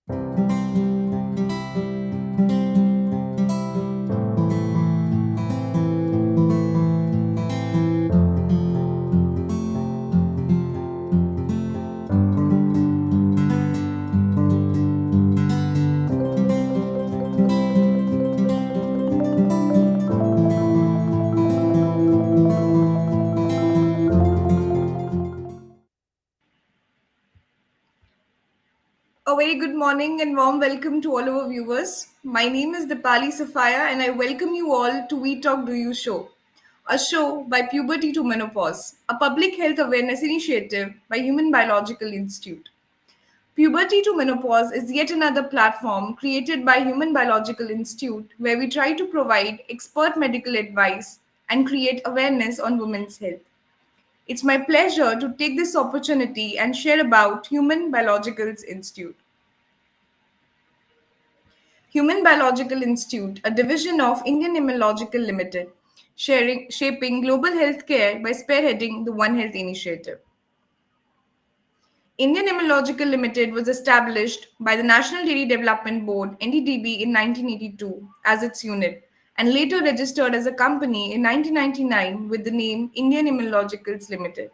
A very good morning and warm welcome to all our viewers. My name is Dipali Safaya and I welcome you all to We Talk Do You Show, a show by Puberty to Menopause, a public health awareness initiative by Human Biological Institute. Puberty to Menopause is yet another platform created by Human Biological Institute where we try to provide expert medical advice and create awareness on women's health. It's my pleasure to take this opportunity and share about Human Biological Institute. Human Biological Institute, a division of Indian Immunological Limited, shaping global healthcare by spearheading the One Health initiative. Indian Immunological Limited was established by the National Dairy Development Board (NDDB) in 1982 as its unit and later registered as a company in 1999 with the name Indian Immunologicals Limited.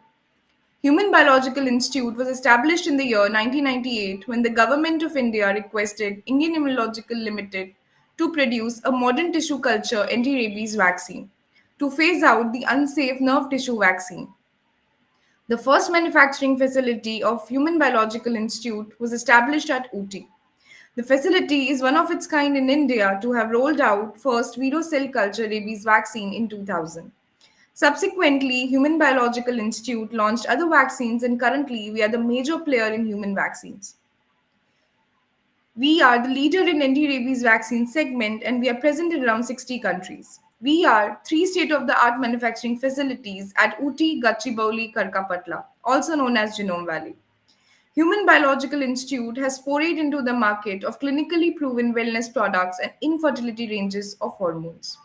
Human Biological Institute was established in the year 1998 when the Government of India requested Indian Immunological Limited to produce a modern tissue culture anti-rabies vaccine to phase out the unsafe nerve tissue vaccine. The first manufacturing facility of Human Biological Institute was established at Ooty. The facility is one of its kind in India to have rolled out first Vero cell culture rabies vaccine in 2000. Subsequently, Human Biological Institute launched other vaccines and currently we are the major player in human vaccines. We are the leader in anti-rabies vaccine segment and we are present in around 60 countries. We are three state-of-the-art manufacturing facilities at Ooty, Gachibowli, Karkapatla, also known as Genome Valley. Human Biological Institute has forayed into the market of clinically proven wellness products and infertility ranges of hormones.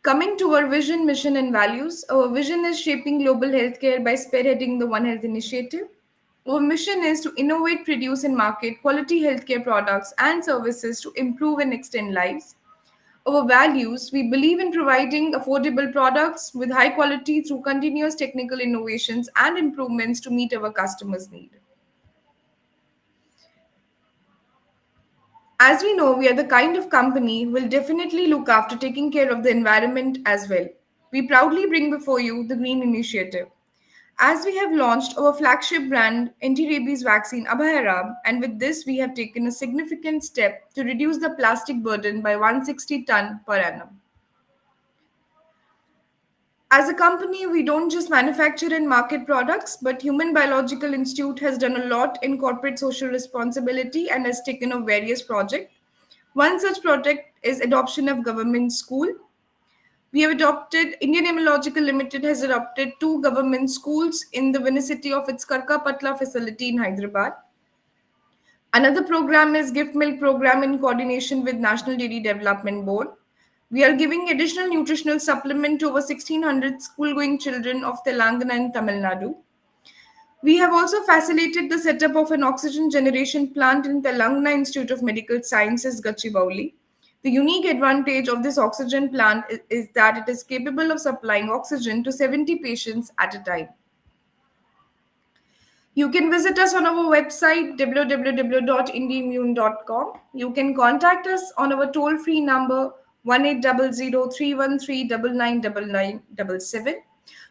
Coming to our vision, mission, and values, our vision is shaping global healthcare by spearheading the One Health initiative. Our mission is to innovate, produce, and market quality healthcare products and services to improve and extend lives. Our values, we believe in providing affordable products with high quality through continuous technical innovations and improvements to meet our customers' need. As we know, we are the kind of company who will definitely look after taking care of the environment as well. We proudly bring before you the Green Initiative. As we have launched our flagship brand anti-rabies vaccine Abhairab, and with this we have taken a significant step to reduce the plastic burden by 160 ton per annum. As a company, we don't just manufacture and market products, but Human Biological Institute has done a lot in corporate social responsibility and has taken up various projects. One such project is adoption of government school. We have adopted, Indian Immunological Limited has adopted two government schools in the vicinity of its Karkapatla facility in Hyderabad. Another program is Gift Milk Program in coordination with National Dairy Development Board. We are giving additional nutritional supplement to over 1,600 school-going children of Telangana and Tamil Nadu. We have also facilitated the setup of an oxygen generation plant in Telangana Institute of Medical Sciences, Gachibowli. The unique advantage of this oxygen plant is that it is capable of supplying oxygen to 70 patients at a time. You can visit us on our website www.indimmune.com. You can contact us on our toll-free number 1800-313-999977.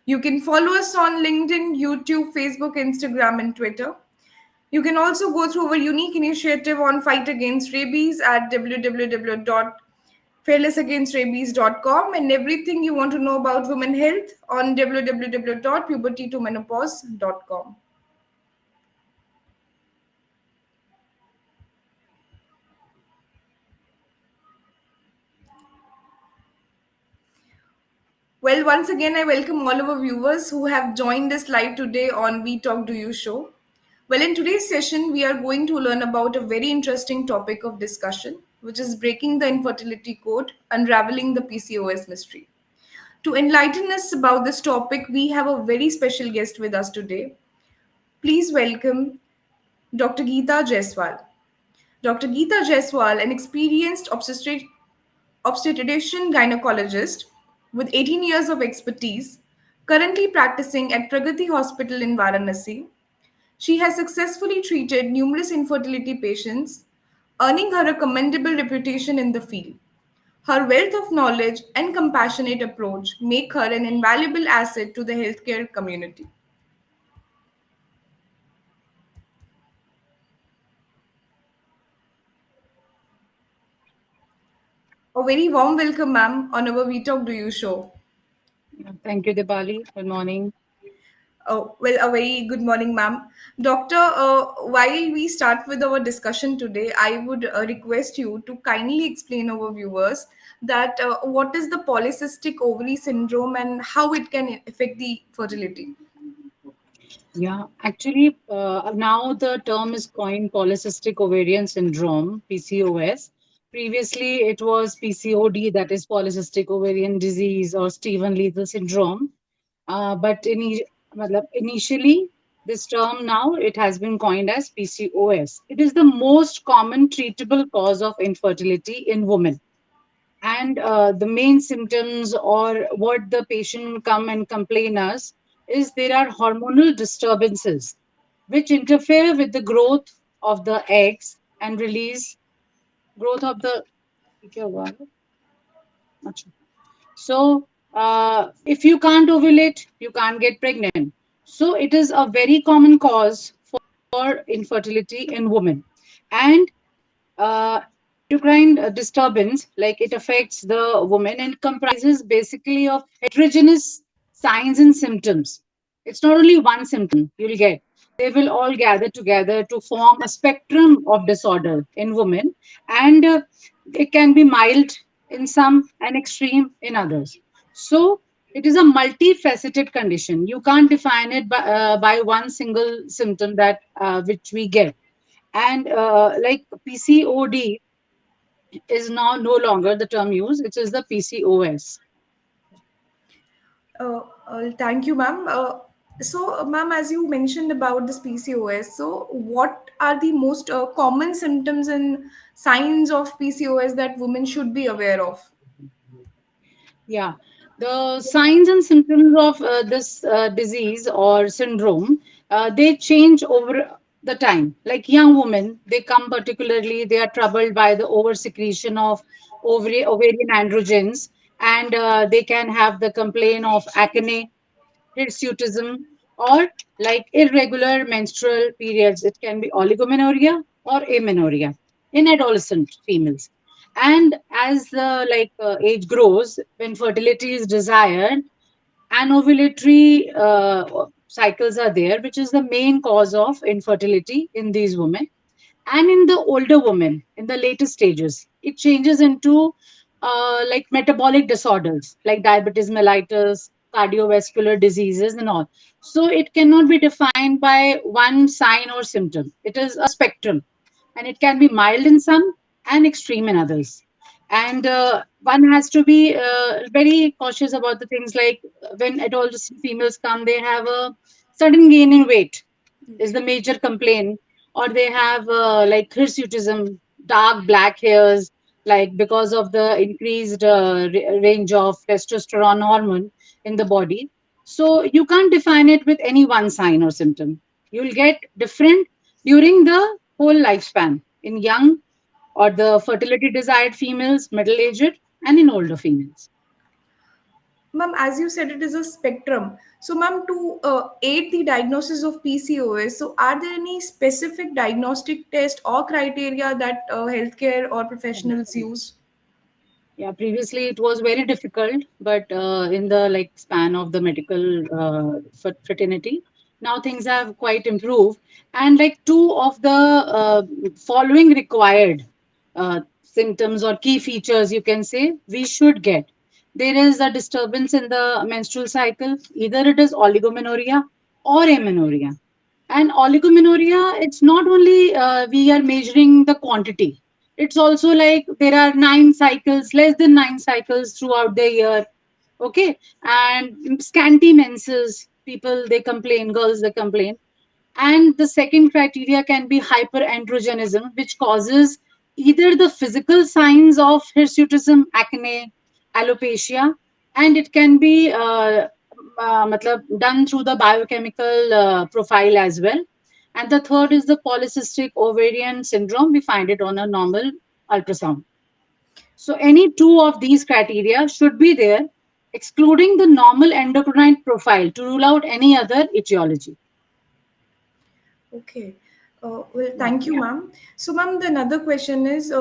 You can follow us on LinkedIn, YouTube, Facebook, Instagram, and Twitter. You can also go through our unique initiative on fight against rabies at www.fearlessagainstrabies.com and everything you want to know about women health on www.pubertytomenopause.com. Well, once again, I welcome all our viewers who have joined us live today on We Talk Do You show. Well, in today's session, we are going to learn about a very interesting topic of discussion, which is breaking the infertility code, unraveling the PCOS mystery. To enlighten us about this topic, we have a very special guest with us today. Please welcome Dr. Geeta Jaiswal. Dr. Geeta Jaiswal, an experienced obstetrician gynecologist with 18 years of expertise, currently practicing at Pragati Hospital in Varanasi. She has successfully treated numerous infertility patients, earning her a commendable reputation in the field. Her wealth of knowledge and compassionate approach make her an invaluable asset to the healthcare community. A very warm welcome, ma'am, on our We Talk Do You show. Thank you, Dipali. Good morning. Oh, well, a very good morning, ma'am. Doctor, while we start with our discussion today, I would request you to kindly explain our viewers that what is the polycystic ovary syndrome and how it can affect the fertility. Yeah, actually, now the term is coined Polycystic Ovarian Syndrome, PCOS. Previously, it was PCOD, that is Polycystic Ovarian Disease or Stephen Lethal Syndrome. Matlab, initially, this term now it has been coined as PCOS. It is the most common treatable cause of infertility in women. And the main symptoms or what the patient come and complain us is there are hormonal disturbances which interfere with the growth of the eggs and release growth of the. So, if you can't ovulate, you can't get pregnant. So, it is a very common cause for infertility in women. And uh, endocrine disturbance, like it affects the woman and comprises basically of heterogeneous signs and symptoms. It's not only one symptom you'll get. They will all gather together to form a spectrum of disorder in women, and it can be mild in some and extreme in others. So it is a multifaceted condition. You can't define it by one single symptom that which we get. And like PCOD is now no longer the term used, it is the PCOS. Thank you, ma'am. Ma'am, as you mentioned about this PCOS, so what are the most common symptoms and signs of PCOS that women should be aware of? Yeah, the signs and symptoms of this disease or syndrome, they change over the time. Like young women, they come particularly, they are troubled by the oversecretion of ovarian androgens, and they can have the complaint of acne, hirsutism, or like irregular menstrual periods. It can be oligomenorrhea or amenorrhea in adolescent females. And as the age grows, when fertility is desired, anovulatory cycles are there, which is the main cause of infertility in these women. And in the older women, in the later stages, it changes into like metabolic disorders like diabetes mellitus, cardiovascular diseases, and all. So it cannot be defined by one sign or symptom. It is a spectrum, and it can be mild in some and extreme in others. And one has to be very cautious about the things like when adolescent females come, they have a sudden gain in weight is the major complaint, or they have like hirsutism, dark black hairs, like because of the increased range of testosterone hormone in the body. So you can't define it with any one sign or symptom. You'll get different during the whole lifespan in young or the fertility desired females, middle aged, and in older females. Ma'am, as you said, it is a spectrum. So, ma'am, to aid the diagnosis of PCOS, so are there any specific diagnostic test or criteria that healthcare or professionals use? Yeah, previously it was very difficult, but in the like span of the medical fraternity, now things have quite improved. And like two of the following required symptoms or key features, you can say we should get. There is a disturbance in the menstrual cycle, either it is oligomenorrhea or amenorrhea. And oligomenorrhea, it's not only we are measuring the quantity, it's also like there are 9 cycles, less than 9 cycles throughout the year. Okay. And scanty menses, people they complain, girls they complain. And the second criteria can be hyperandrogenism, which causes either the physical signs of hirsutism, acne, alopecia, and it can be matlab, done through the biochemical profile as well. And the third is the polycystic ovarian syndrome. We find it on a normal ultrasound. So any two of these criteria should be there, excluding the normal endocrine profile to rule out any other etiology. Okay. Well, thank you, ma'am. So, ma'am, the another question is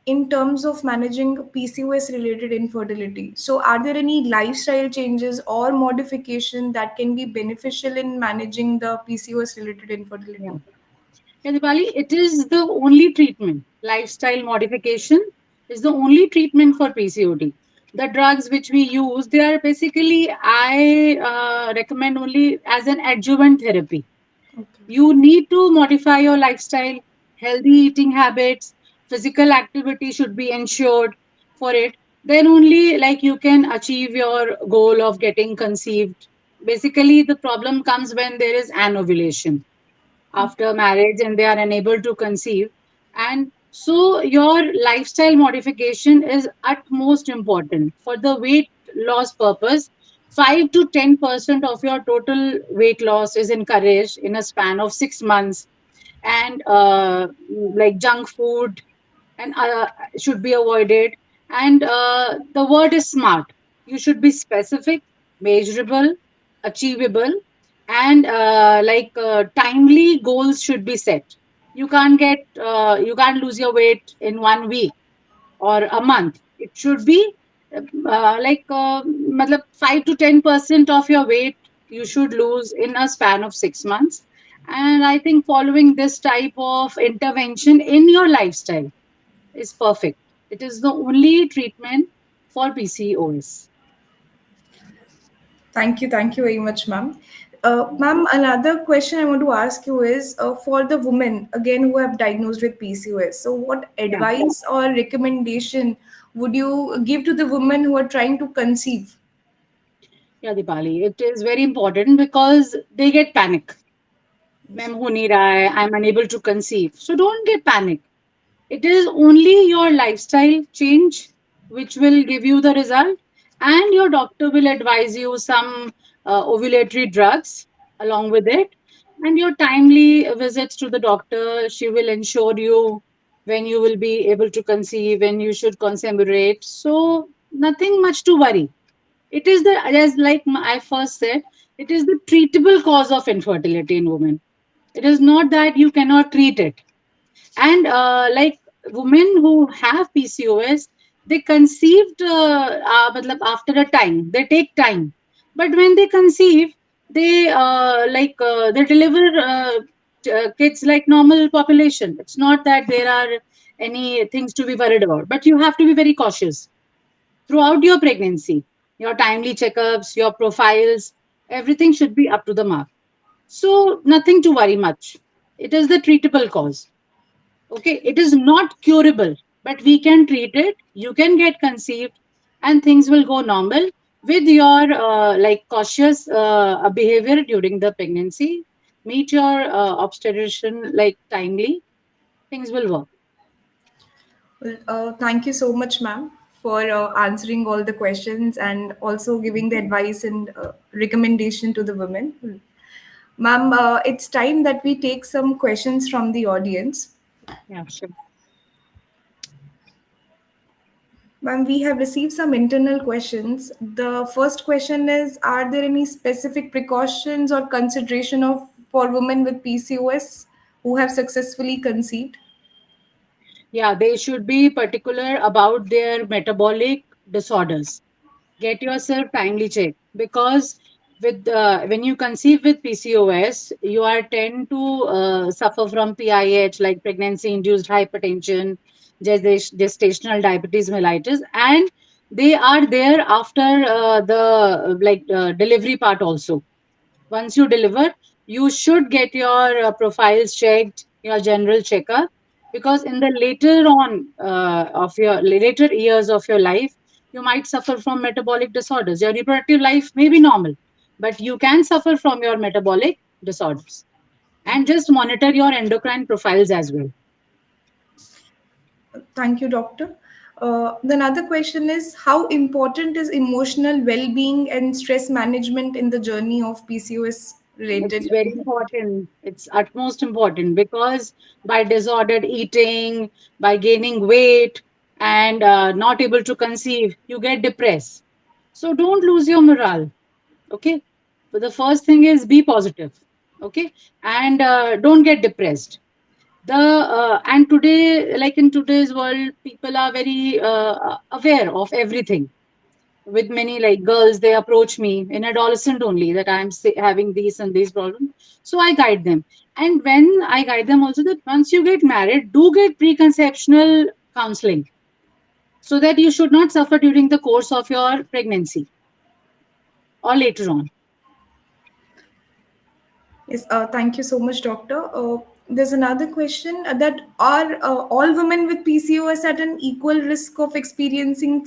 in terms of managing PCOS related infertility. So, are there any lifestyle changes or modification that can be beneficial in managing the PCOS related Yeah. infertility? Yeah, Dipali, it is the only treatment. Lifestyle modification is the only treatment for PCOD. The drugs which we use, they are basically, I recommend only as an adjuvant therapy. Okay. You need to modify your lifestyle, healthy eating habits, physical activity should be ensured for it. Then only like you can achieve your goal of getting conceived. Basically, the problem comes when there is anovulation after marriage and they are unable to conceive. And so your lifestyle modification is utmost important for the weight loss purpose. 5 to 10% of your total weight loss is encouraged in a span of 6 months. And like junk food and should be avoided. And the word is smart. You should be specific, measurable, achievable, and timely goals should be set. You can't lose your weight in 1 week or a month. It should be matlab 5 to 10% of your weight you should lose in a span of 6 months. And I think following this type of intervention in your lifestyle is perfect. It is the only treatment for PCOS. Thank you very much, ma'am. Ma'am, another question I want to ask you is for the women again who have diagnosed with PCOS. So, what Yeah, advice or recommendation would you give to the women who are trying to conceive? yeah, Dipali. It is very important because they get panic. Ma'am, ho nahi raha hai, I'm unable to conceive. So don't get panic. It is only your lifestyle change which will give you the result, and your doctor will advise you some ovulatory drugs along with it. And your timely visits to the doctor, she will ensure you when you will be able to conceive, when you should consummate. So, nothing much to worry. It is the, as like I first said, it is the treatable cause of infertility in women. It is not that you cannot treat it. And women who have PCOS, they conceived matlab after a time. They take time, but when they conceive, they deliver kids like normal population. It's not that there are any things to be worried about, but you have to be very cautious throughout your pregnancy. Your timely checkups, your profiles, everything should be up to the mark. So nothing to worry much. It is the treatable cause. Okay, it is not curable, but we can treat it. You can get conceived, and things will go normal with your cautious behavior during the pregnancy. Meet your obstetrician like timely. Things will work. Well, thank you so much, ma'am, for answering all the questions and also giving the advice and recommendation to the women. Ma'am, it's time that we take some questions from the audience. Yeah, sure. Ma'am, we have received some internal questions. The first question is: are there any specific precautions or consideration of for women with PCOS who have successfully conceived? Yeah, they should be particular about their metabolic disorders. Get yourself timely checked because with when you conceive with PCOS, you are tend to suffer from PIH like pregnancy induced hypertension, gestational diabetes mellitus, and they are there after the delivery part also. Once you deliver, you should get your profiles checked, your general checkup, because in the later on of your later years of your life, you might suffer from metabolic disorders. Your reproductive life may be normal, but you can suffer from your metabolic disorders. And just monitor your endocrine profiles as well. Thank you, doctor. The another question is, how important is emotional well-being and stress management in the journey of PCOS It's related? very important. It's utmost important because by disordered eating, by gaining weight, and not able to conceive, you get depressed. So don't lose your morale. Okay. But the first thing is be positive. Okay. And don't get depressed. The and today, like in today's world, people are very aware of everything. With many like girls, they approach me in adolescent only that I'm having these and these problems, so I guide them. And when I guide them also, that once you get married, do get preconceptional counseling, so that you should not suffer during the course of your pregnancy or later on. Yes, thank you so much, doctor. There's another question that are all women with PCOS at an equal risk of experiencing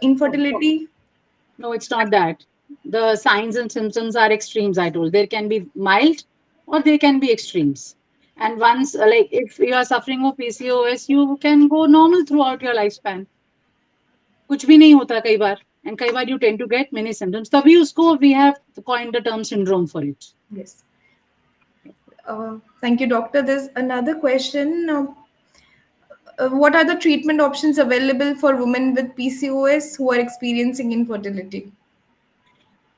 infertility? No, it's not that. The signs and symptoms are extremes, I told. There can be mild or there can be extremes. And once, like, if you are suffering of PCOS, you can go normal throughout your lifespan. कुछ भी नहीं होता कई बार. And कई बार you tend to get many symptoms. तभी उसको we have coined the term syndrome for it. Yes. Thank you, doctor. There's another question. What are the treatment options available for women with PCOS who are experiencing infertility?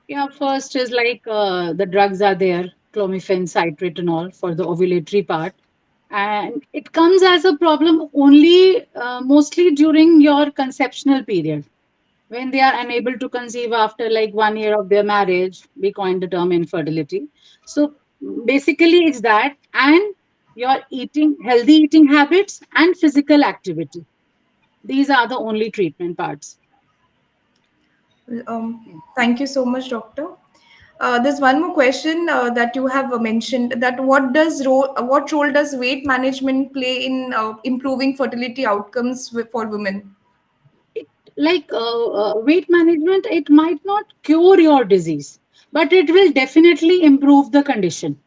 Yeah, first is like the drugs are there, clomiphene, citrate, and all for the ovulatory part. And it comes as a problem only mostly during your conceptional period. When they are unable to conceive after like 1 year of their marriage, we coined the term infertility. So basically, it's that, and your eating, healthy eating habits, and physical activity. These are the only treatment parts. Thank you so much, doctor. There's one more question that you have mentioned, that what role does weight management play in improving fertility outcomes for women? It, like weight management, it might not cure your disease, but it will definitely improve the condition.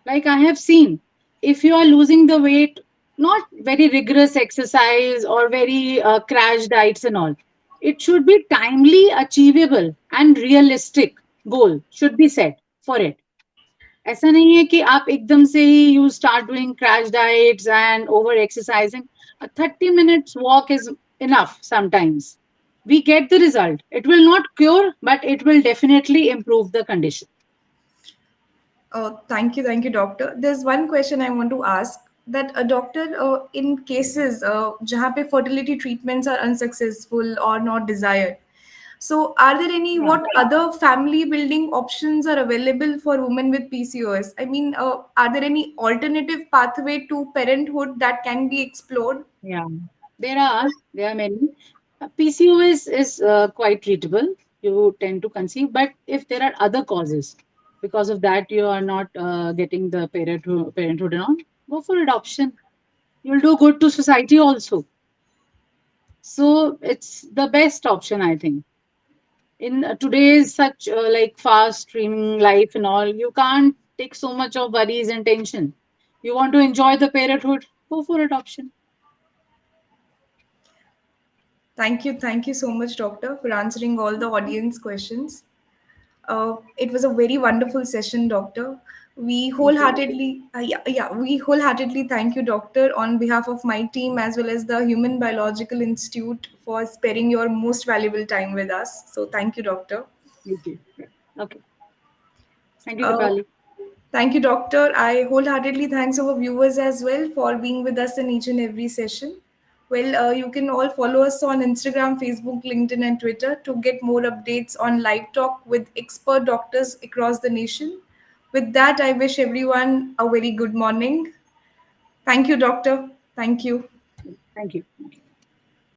Like I have seen, if you are losing the weight, not very rigorous exercise or very crash diets and all, it should be timely, achievable, and realistic goal should be set for it. ऐसा नहीं है कि आप एकदम से ही you start doing crash diets and over exercising. A 30 minutes walk is enough sometimes. We get the result. It will not cure, but it will definitely improve the condition. Thank you, doctor. There's one question I want to ask, that a doctor, in cases जहाँ पे fertility treatments are unsuccessful or not desired, so are there any, Yeah. what other family building options are available for women with PCOS? I mean, are there any alternative pathway to parenthood that can be explored? Yeah, there are many. PCOS is quite treatable. You tend to conceive, but if there are other causes, because of that you are not getting the parenthood and all, go for adoption. You'll do good to society also. So it's the best option, I think. In today's such like fast streaming life and all, you can't take so much of worries and tension. You want to enjoy the parenthood, go for adoption. Thank you so much, doctor, for answering all the audience questions. It was a very wonderful session, doctor. Thank you. We wholeheartedly thank you, doctor, on behalf of my team as well as the Human Biological Institute, for sparing your most valuable time with us. So thank you, doctor. You too. Yeah. Okay. Thank you, Uh, Dipali. Thank you, doctor. I wholeheartedly thanks our viewers as well for being with us in each and every session. Well, you can all follow us on Instagram, Facebook, LinkedIn, and Twitter to get more updates on live talk with expert doctors across the nation. With that, I wish everyone a very good morning. Thank you, doctor. Thank you. Thank you.